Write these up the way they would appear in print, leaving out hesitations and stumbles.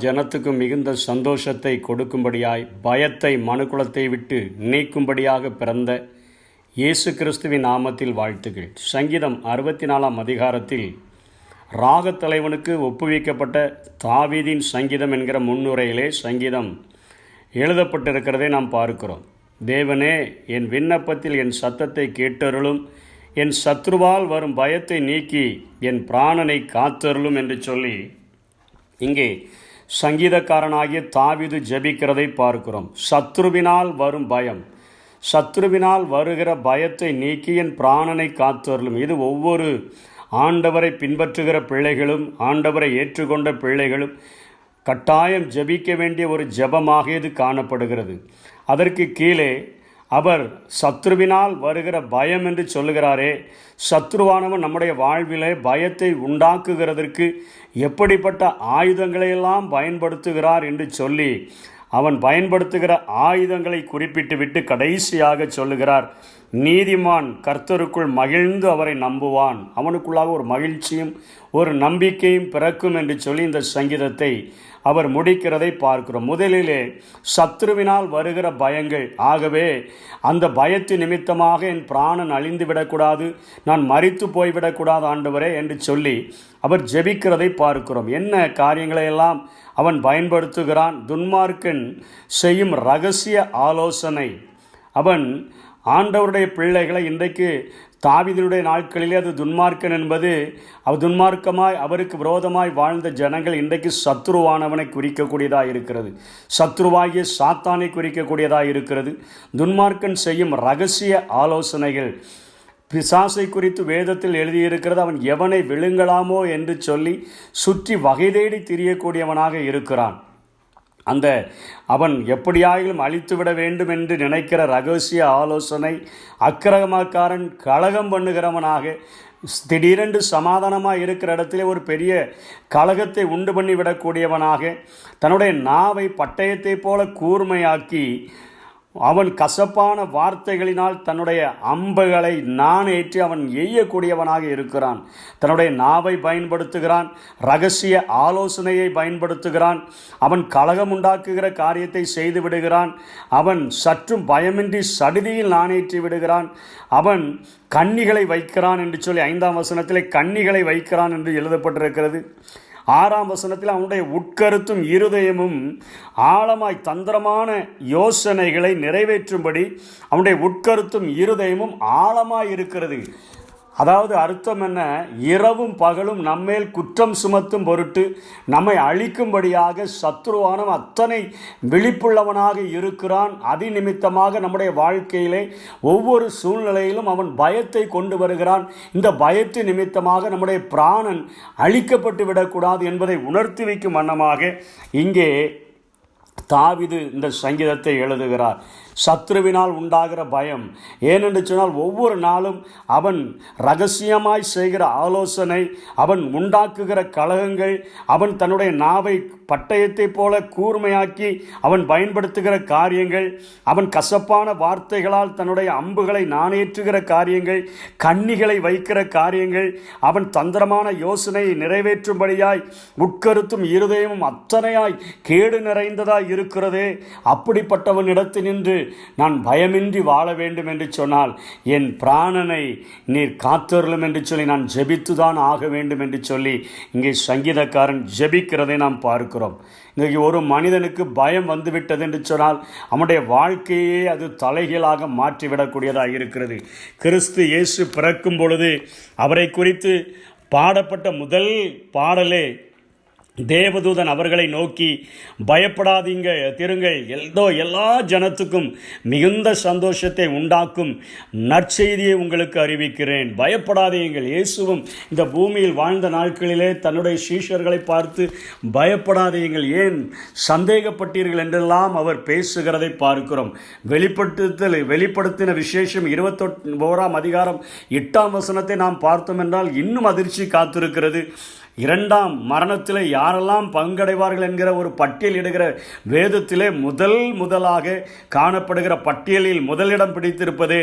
ஜனத்துக்கும் மிகுந்த சந்தோஷத்தை கொடுக்கும்படியாய் பயத்தை மனுக்குலத்தை விட்டு நீக்கும்படியாக பிறந்த இயேசு கிறிஸ்துவின் நாமத்தில் வாழ்த்துகள். சங்கீதம் 64 அதிகாரத்தில் ராகத்தலைவனுக்கு ஒப்புவிக்கப்பட்ட தாவீதின் சங்கீதம் என்கிற முன்னுரையிலே சங்கீதம் எழுதப்பட்டிருக்கிறதை நாம் பார்க்கிறோம். தேவனே, என் விண்ணப்பத்தில் என் சத்தத்தை கேட்டருளும், என் சத்ருவால் வரும் பயத்தை நீக்கி என் பிராணனை காத்தருளும் என்று சொல்லி இங்கே சங்கீதக்காரனாகிய தாவீது ஜெபிக்கிறதை பார்க்கிறோம். சத்ருவினால் வரும் பயம், சத்ருவினால் வருகிற பயத்தை நீக்கி என் பிராணனை காத்தருளும். இது ஒவ்வொரு ஆண்டவரை பின்பற்றுகிற பிள்ளைகளும் ஆண்டவரை ஏற்றுக்கொண்ட பிள்ளைகளும் கட்டாயம் ஜெபிக்க வேண்டிய ஒரு ஜெபமாக இது காணப்படுகிறது. அதற்கு கீழே அவர் சத்ருவினால் வருகிற பயம் என்று சொல்லுகிறாரே, சத்ருவானவன் நம்முடைய வாழ்விலே பயத்தை உண்டாக்குகிறதற்கு எப்படிப்பட்ட ஆயுதங்களையெல்லாம் பயன்படுத்துகிறார் என்று சொல்லி அவன் பயன்படுத்துகிற ஆயுதங்களை குறிப்பிட்டு விட்டு கடைசியாக சொல்லுகிறார், நீதிமான் கர்த்தருக்குள் மகிழ்ந்து அவரை நம்புவான், அவனுக்குள்ளாக ஒரு மகிழ்ச்சியும் ஒரு நம்பிக்கையும் பிறக்கும் என்று சொல்லி இந்த சங்கீதத்தை அவர் முடிக்கிறதை பார்க்கிறோம். முதலிலே சத்ருவினால் வருகிற பயங்கள், ஆகவே அந்த பயத்து நிமித்தமாக என் பிராணன் அழிந்து விடக்கூடாது, நான் மரித்து போய்விடக்கூடாது ஆண்டவரே என்று சொல்லி அவர் ஜெபிக்கிறதை பார்க்கிறோம். என்ன காரியங்களையெல்லாம் அவன் பயன்படுத்துகிறான்? துன்மார்க்கன் செய்யும் இரகசிய ஆலோசனை. அவன் ஆண்டவருடைய பிள்ளைகளை இன்றைக்கு தாவீதினுடைய நாட்களிலே அது துன்மார்க்கன் என்பது துன்மார்க்கமாய் அவருக்கு விரோதமாய் வாழ்ந்த ஜனங்கள் இன்றைக்கு சத்ருவானவனை குறிக்கக்கூடியதாக இருக்கிறது, சத்ருவாகிய சாத்தானை குறிக்கக்கூடியதாக இருக்கிறது. துன்மார்க்கன் செய்யும் இரகசிய ஆலோசனைகள், பிசாசை குறித்து வேதத்தில் எழுதியிருக்கிறது. அவன் எவனை விழுங்கலாமோ என்று சொல்லி சுற்றி வகை தேடி திரியக்கூடியவனாக இருக்கிறான். அந்த அவன் எப்படியாகிலும் அழித்துவிட வேண்டும் என்று நினைக்கிற இரகசிய ஆலோசனை, அக்கிரமக்காரன் கலகம் பண்ணுகிறவனாக திடீரென்று சமாதானமாக இருக்கிற இடத்திலே ஒரு பெரிய கலகத்தை உண்டு பண்ணிவிடக்கூடியவனாக தன்னுடைய நாவை பட்டயத்தை போல கூர்மையாக்கி அவன் கசப்பான வார்த்தைகளினால் தன்னுடைய அம்புகளை நாணேற்றி அவன் எய்யக்கூடியவனாக இருக்கிறான். தன்னுடைய நாவை பயன்படுத்துகிறான், இரகசிய ஆலோசனையை பயன்படுத்துகிறான், அவன் கலகம் உண்டாக்குகிற காரியத்தை செய்து விடுகிறான், அவன் சற்றும் பயமின்றி சடுதியில் நாணேற்றி விடுகிறான், அவன் கண்ணிகளை வைக்கிறான் என்று சொல்லி 5ஆம் வசனத்திலே கண்ணிகளை வைக்கிறான் என்று எழுதப்பட்டிருக்கிறது. 6ஆம் வசனத்தில் அவனுடைய உட்கருத்தும் இருதயமும் ஆழமாய் தந்திரமான யோசனைகளை நிறைவேற்றும்படி அவனுடைய உட்கருத்தும் இருதயமும் ஆழமாய் இருக்கிறது. அதாவது அர்த்தம் என்ன? இரவும் பகலும் நம்மேல் குற்றம் சுமத்தும் பொருட்டு நம்மை அழிக்கும்படியாக சத்ருவானவன் அத்தனை விழிப்புள்ளவனாக இருக்கிறான். அதிநிமித்தமாக நம்முடைய வாழ்க்கையிலே ஒவ்வொரு சூழ்நிலையிலும் அவன் பயத்தை கொண்டு வருகிறான். இந்த பயத்து நிமித்தமாக நம்முடைய பிராணன் அழிக்கப்பட்டு விடக்கூடாது என்பதை உணர்த்தி வைக்கும் வண்ணமாக இங்கே தாவீது இந்த சங்கீதத்தை எழுதுகிறார். சத்ருவினால் உண்டாகிற பயம், ஏனென்று சொன்னால் ஒவ்வொரு நாளும் அவன் இரகசியமாய் செய்கிற ஆலோசனை, அவன் உண்டாக்குகிற கலகங்கள், அவன் தன்னுடைய நாவை பட்டயத்தை போல கூர்மையாக்கி அவன் பயன்படுத்துகிற காரியங்கள், அவன் கசப்பான வார்த்தைகளால் தன்னுடைய அம்புகளை நாணேற்றுகிற காரியங்கள், கண்ணிகளை வைக்கிற காரியங்கள், அவன் தந்திரமான யோசனையை நிறைவேற்றும்படியாய் உட்கருத்தும் இருதயமும் அத்தனையாய் கேடு நிறைந்ததாய் இருக்கிறதே. அப்படிப்பட்டவனிடத்தில் நின்று நான் பயமின்றி வாழ வேண்டும் என்று சொன்னால் என் பிராணனை நீர் காத்தருளும் என்று சொல்லி நான் ஜெபித்துதான் ஆக வேண்டும் என்று சொல்லி இங்கே சங்கீதக்காரன் ஜெபிக்கிறதை நாம் பார்க்கிறோம். இன்றைக்கு ஒரு மனிதனுக்கு பயம் வந்துவிட்டது என்று சொன்னால் அவனுடைய வாழ்க்கையே அது தலைகீழாக மாற்றிவிடக்கூடியதாக இருக்கிறது. கிறிஸ்து இயேசு பிறக்கும் பொழுது அவரை குறித்து பாடப்பட்ட முதல் பாடலே தேவதூதன் அவர்களை நோக்கி, பயப்படாதீங்க, திருங்கள், எல்லா ஜனத்துக்கும் மிகுந்த சந்தோஷத்தை உண்டாக்கும் நற்செய்தியை உங்களுக்கு அறிவிக்கிறேன், பயப்படாதீங்கள். இயேசுவும் இந்த பூமியில் வாழ்ந்த நாட்களிலே தன்னுடைய சீஷர்களை பார்த்து பயப்படாதீங்கள், ஏன் சந்தேகப்பட்டீர்கள் என்றெல்லாம் அவர் பேசுகிறதை பார்க்கிறோம். வெளிப்படுத்தின விசேஷம் 21ஆம் அதிகாரம் 8ஆம் வசனத்தை நாம் பார்த்தோம் என்றால் இன்னும் அதிர்ச்சி காத்திருக்கிறது. 2ஆம் மரணத்தில் யாரெல்லாம் பங்கடைவார்கள் என்கிற ஒரு பட்டியல் இடுகிற வேதத்திலே முதலாக காணப்படுகிற பட்டியலில் முதலிடம் பிடித்திருப்பதே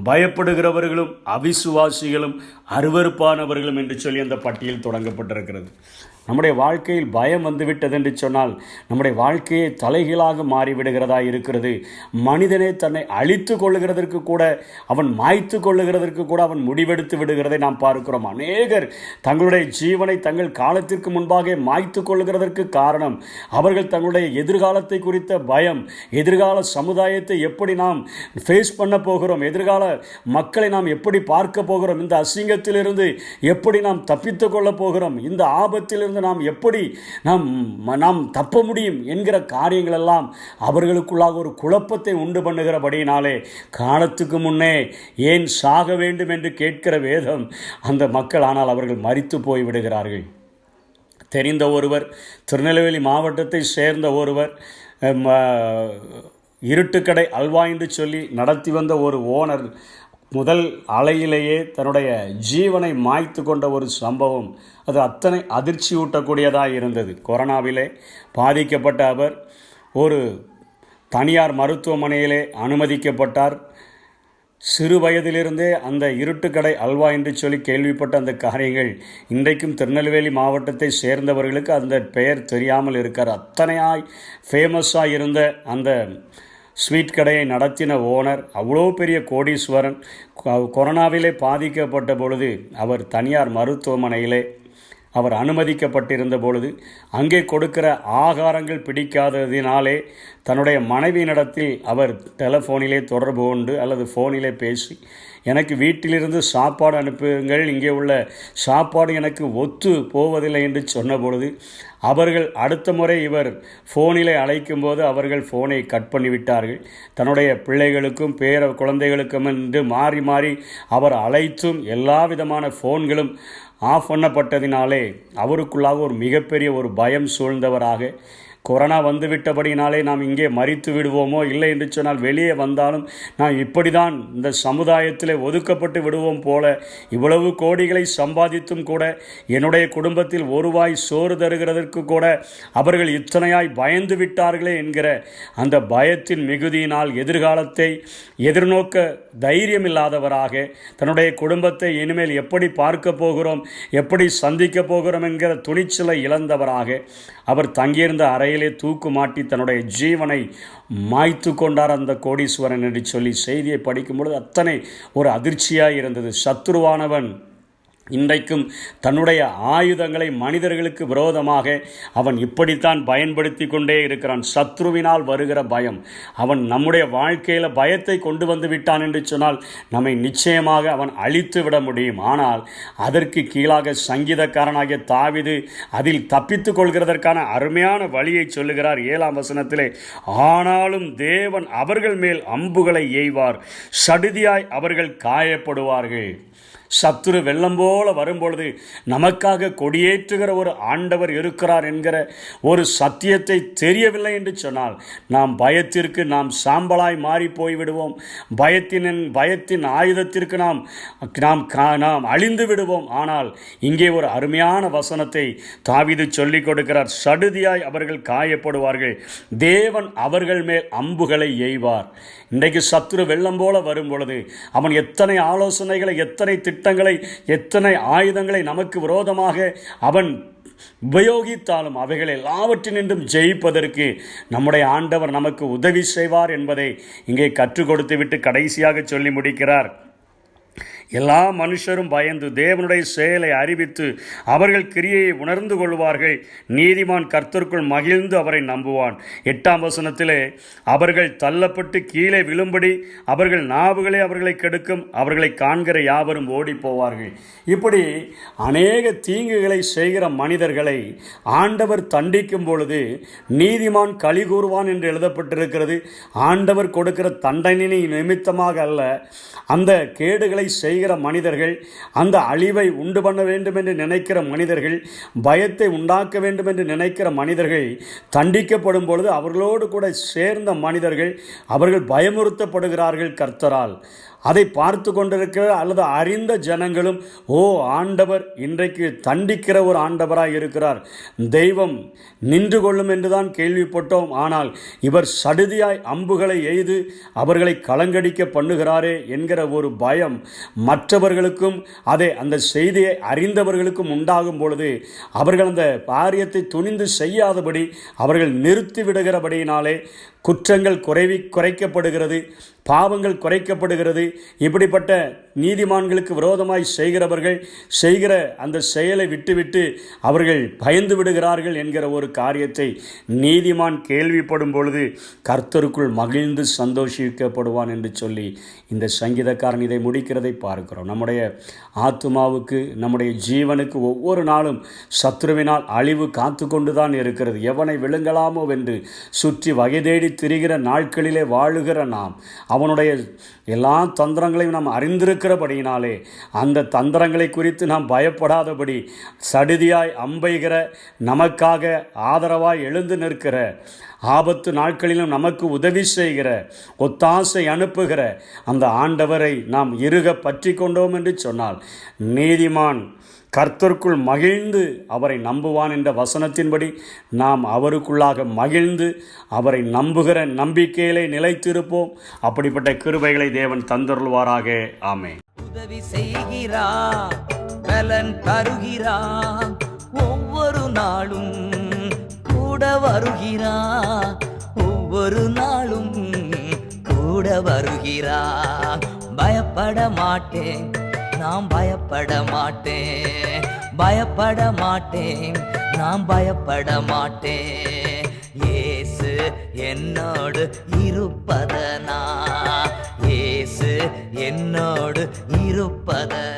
பயப்படுகிறவர்களும் அவிசுவாசிகளும் அருவருப்பானவர்களும் என்று சொல்லி அந்த பட்டியல் தொடங்கப்பட்டிருக்கிறது. நம்முடைய வாழ்க்கையில் பயம் வந்துவிட்டது என்று சொன்னால் நம்முடைய வாழ்க்கையை தலைகீழாக மாறிவிடுகிறதா இருக்கிறது. மனிதனே தன்னை அழித்து கொள்ளுகிறதற்கு கூட, அவன் மாய்த்து கொள்ளுகிறதற்கு கூட அவன் முடிவெடுத்து விடுகிறதை நாம் பார்க்கிறோம். அநேகர் தங்களுடைய ஜீவனை தங்கள் காலத்திற்கு முன்பாக மாய்த்து கொள்ளுகிறதற்கு காரணம் அவர்கள் தங்களுடைய எதிர்காலத்தை குறித்த பயம். எதிர்கால சமுதாயத்தை எப்படி நாம் ஃபேஸ் பண்ண போகிறோம், எதிர்கால மக்களை நாம் எப்படி பார்க்க போகிறோம், இந்த அசிங்கத்திலிருந்து எப்படி நாம் தப்பித்து கொள்ளப் போகிறோம், இந்த ஆபத்திலிருந்து நாம் எப்படி நாம் தப்ப முடியும் என்கிற காரியங்கள் எல்லாம் அவர்களுக்குள்ளாக ஒரு குழப்பத்தை உண்டு பண்ணுகிறபடியினாலே காலத்துக்கு முன்னே ஏன் சாக வேண்டும் என்று கேட்கிற வேதம் அந்த மக்கள், ஆனால் அவர்கள் மரித்து போய்விடுகிறார்கள். தெரிந்த ஒருவர், திருநெல்வேலி மாவட்டத்தை சேர்ந்த ஒருவர், இருட்டுக்கடை அல்வா என்று சொல்லி நடத்தி வந்த ஒரு ஓனர் முதல் அலையிலேயே தன்னுடைய ஜீவனை மாய்த்து கொண்ட ஒரு சம்பவம், அது அத்தனை அதிர்ச்சி ஊட்டக்கூடியதாக இருந்தது. கொரோனாவிலே பாதிக்கப்பட்ட அவர் ஒரு தனியார் மருத்துவமனையிலே அனுமதிக்கப்பட்டார். சிறு வயதிலிருந்தே அந்த இருட்டுக்கடை அல்வா என்று சொல்லி கேள்விப்பட்ட அந்த காரியங்கள் இன்றைக்கும் திருநெல்வேலி மாவட்டத்தை சேர்ந்தவர்களுக்கு அந்த பெயர் தெரியாமல் இருக்கார். அத்தனையாய் ஃபேமஸாக இருந்த அந்த ஸ்வீட் கடையை நடத்தின ஓனர் அவ்வளோ பெரிய கோடீஸ்வரன். கொரோனாவிலே பாதிக்கப்பட்ட பொழுது அவர் தனியார் மருத்துவமனையிலே அவர் அனுமதிக்கப்பட்டிருந்த பொழுது அங்கே கொடுக்கிற ஆகாரங்கள் பிடிக்காததினாலே தன்னுடைய மனைவியினிடத்தில் அவர் டெலிஃபோனிலே தொடர்பு கொண்டு அல்லது ஃபோனிலே பேசி, எனக்கு வீட்டிலிருந்து சாப்பாடு அனுப்புங்கள், இங்கே உள்ள சாப்பாடு எனக்கு ஒத்து போவதில்லை என்று சொன்ன பொழுது அவர்கள் அடுத்த முறை இவர் ஃபோனிலே அழைக்கும்போது அவர்கள் ஃபோனை கட் பண்ணிவிட்டார்கள். தன்னுடைய பிள்ளைகளுக்கும் பேர குழந்தைகளுக்கும் என்று மாறி மாறி அவர் அழைத்தும் எல்லா விதமான ஃபோன்களும் ஆஃப் பண்ணப்பட்டதினாலே அவருக்குள்ளாக ஒரு மிகப்பெரிய ஒரு பயம் சூழ்ந்தவராக, கொரோனா வந்துவிட்டபடினாலே நாம் இங்கே மரித்து விடுவோமோ, இல்லை என்று சொன்னால் வெளியே வந்தாலும் நாம் இப்படி தான் இந்த சமுதாயத்தில் ஒதுக்கப்பட்டு விடுவோம் போல, இவ்வளவு கோடிகளை சம்பாதித்தும் கூட என்னுடைய குடும்பத்தில் ஒருவாய் சோறு தருகிறதற்கு கூட அவர்கள் இத்தனையாய் பயந்து விட்டார்களே என்கிற அந்த பயத்தின் மிகுதியினால் எதிர்காலத்தை எதிர்நோக்க தைரியம் இல்லாதவராக, தன்னுடைய குடும்பத்தை இனிமேல் எப்படி பார்க்க போகிறோம், எப்படி சந்திக்க போகிறோம் என்கிற துணிச்சலை இழந்தவராக அவர் தங்கியிருந்த அறையிலே தூக்கு மாட்டி தன்னுடைய ஜீவனை மாய்த்து கொண்டார் அந்த கோடீஸ்வரன் என்று சொல்லி செய்தியை படிக்கும்பொழுது அத்தனை ஒரு அதிர்ச்சியாக இருந்தது. சத்துருவானவன் இன்றைக்கும் தன்னுடைய ஆயுதங்களை மனிதர்களுக்கு விரோதமாக அவன் இப்படித்தான் பயன்படுத்தி கொண்டே இருக்கிறான். சத்ருவினால் வருகிற பயம், அவன் நம்முடைய வாழ்க்கையில் பயத்தை கொண்டு வந்து விட்டான் என்று சொன்னால் நம்மை நிச்சயமாக அவன் அழித்து விட முடியும். ஆனால் அதற்கு கீழாக சங்கீதக்காரனாகிய தாவீது அதில் தப்பித்து கொள்கிறதற்கான அருமையான வழியை சொல்லுகிறார் 7ஆம் வசனத்திலே. ஆனாலும் தேவன் அவர்கள் மேல் அம்புகளை எய்வார், சடுதியாய் அவர்கள் காயப்படுவார்கள். சத்துரு வெள்ளம் போல வரும்பொழுது நமக்காக கொடியேற்றுகிற ஒரு ஆண்டவர் இருக்கிறார் என்கிற ஒரு சத்தியத்தை தெரியவில்லை என்று சொன்னால் நாம் பயத்திற்கு நாம் சாம்பலாய் மாறி போய்விடுவோம். பயத்தின் ஆயுதத்திற்கு நாம் அழிந்து விடுவோம். ஆனால் இங்கே ஒரு அருமையான வசனத்தை தாவீது சொல்லிக் கொடுக்கிறார். சடுதியாய் அவர்கள் காயப்படுவார்கள், தேவன் அவர்கள் மேல் அம்புகளை எய்வார். இன்றைக்கு சத்துரு வெள்ளம் போல வரும் பொழுது அவன் எத்தனை ஆலோசனைகளை, எத்தனை திட்டங்களை, எத்தனை ஆயுதங்களை நமக்கு விரோதமாக அவன் உபயோகித்தாலும் அவைகள் எல்லாவற்றினின்றும் ஜெயிப்பதற்கு நம்முடைய ஆண்டவர் நமக்கு உதவி செய்வார் என்பதை இங்கே கற்றுக் கொடுத்து விட்டு கடைசியாக சொல்லி முடிக்கிறார். எல்லா மனுஷரும் பயந்து தேவனுடைய செயலை அறிவித்து அவர்கள் கிரியையை உணர்ந்து கொள்வார்கள். நீதிமான் கர்த்தருக்குள் மகிழ்ந்து அவரை நம்புவான். 8ஆம் வசனத்திலே அவர்கள் தள்ளப்பட்டு கீழே விழும்படி அவர்கள் நாவுகளே அவர்களை கெடுக்கும், அவர்களை காண்கிற யாவரும் ஓடி போவார்கள். இப்படி அநேக தீங்குகளை செய்கிற மனிதர்களை ஆண்டவர் தண்டிக்கும் பொழுது நீதிமான் களி கூறுவான் என்று எழுதப்பட்டிருக்கிறது. ஆண்டவர் கொடுக்கிற தண்டனை நிமித்தமாக அல்ல, அந்த கேடுகளை செய்கிற மனிதர்கள், அந்த அழிவை உண்டு பண்ண வேண்டும் என்று நினைக்கிற மனிதர்கள், பயத்தை உண்டாக்க வேண்டும் என்று நினைக்கிற மனிதர்கள் தண்டிக்கப்படும் பொழுது அவர்களோடு கூட சேர்ந்த மனிதர்கள் அவர்கள் பயமுறுத்தப்படுகிறார்கள் கர்த்தரால். அதை பார்த்து கொண்டிருக்கிற அல்லது அறிந்த ஜனங்களும், ஓ ஆண்டவர் இன்றைக்கு தண்டிக்கிற ஒரு ஆண்டவராய் இருக்கிறார், தெய்வம் நின்று கொள்ளும் என்றுதான் கேள்விப்பட்டோம், ஆனால் இவர் சடுதியாய் அம்புகளை எய்து அவர்களை கலங்கடிக்க பண்ணுகிறாரே என்கிற ஒரு பயம் மற்றவர்களுக்கும் அந்த செய்தியை அறிந்தவர்களுக்கும் உண்டாகும் பொழுது அவர்கள் அந்த காரியத்தை துணிந்து செய்யாதபடி அவர்கள் நிறுத்தி விடுகிறபடியினாலே குற்றங்கள் குறைக்கப்படுகிறது, பாவங்கள் குறைக்கப்படுகிறது. இப்படிப்பட்ட நீதிமான்களுக்கு விரோதமாய் செய்கிறவர்கள் செய்கிற அந்த செயலை விட்டுவிட்டு அவர்கள் பயந்து விடுகிறார்கள் என்கிற ஒரு காரியத்தை நீதிமான் கேள்விப்படும் பொழுது கர்த்தருக்குள் மகிழ்ந்து சந்தோஷிக்கப்படுவான் என்று சொல்லி இந்த சங்கீதக்காரன் இதை முடிக்கிறதை பார்க்கிறோம். நம்முடைய ஆத்துமாவுக்கு, நம்முடைய ஜீவனுக்கு ஒவ்வொரு நாளும் சத்ருவினால் அழிவு காத்து கொண்டு தான் இருக்கிறது. எவனை விழுங்கலாமோ என்று சுற்றி வகை தேடி திரிகிற நாட்களிலே வாழுகிற நாம் அவனுடைய எல்லா தந்திரங்களையும் நாம் அறிந்திருக்கிறபடியினாலே அந்த தந்திரங்களை குறித்து நாம் பயப்படாதபடி சடுதியாய் அம்பைகிற, நமக்காக ஆதரவாய் எழுந்து நிற்கிற, ஆபத்து நாட்களிலும் நமக்கு உதவி செய்கிற, ஒத்தாசை அனுப்புகிற அந்த ஆண்டவரை நாம் இறுக பற்றி கொண்டோம் என்று சொன்னால் நீதிமான் கர்த்தருக்குள் மகிழ்ந்து அவரை நம்புவான் என்ற வசனத்தின்படி நாம் அவருக்குள்ளாக மகிழ்ந்து அவரை நம்புகிற நம்பிக்கையிலே நிலைத்திருப்போம். அப்படிப்பட்ட கிருபைகளை தேவன் தந்தருள்வாராக. ஆமென். உதவி செய்கிறார், பலன் தருகிறார், ஒவ்வொரு நாளும் கூட வருகிறார், ஒவ்வொரு நாளும் கூட வருகிறார். பயப்பட மாட்டேன், நான் பயப்பட மாட்டேன், பயப்பட மாட்டேன், நான் பயப்பட மாட்டேன். இயேசு என்னோடு இருப்பதனா, இயேசு என்னோடு இருப்பதனா.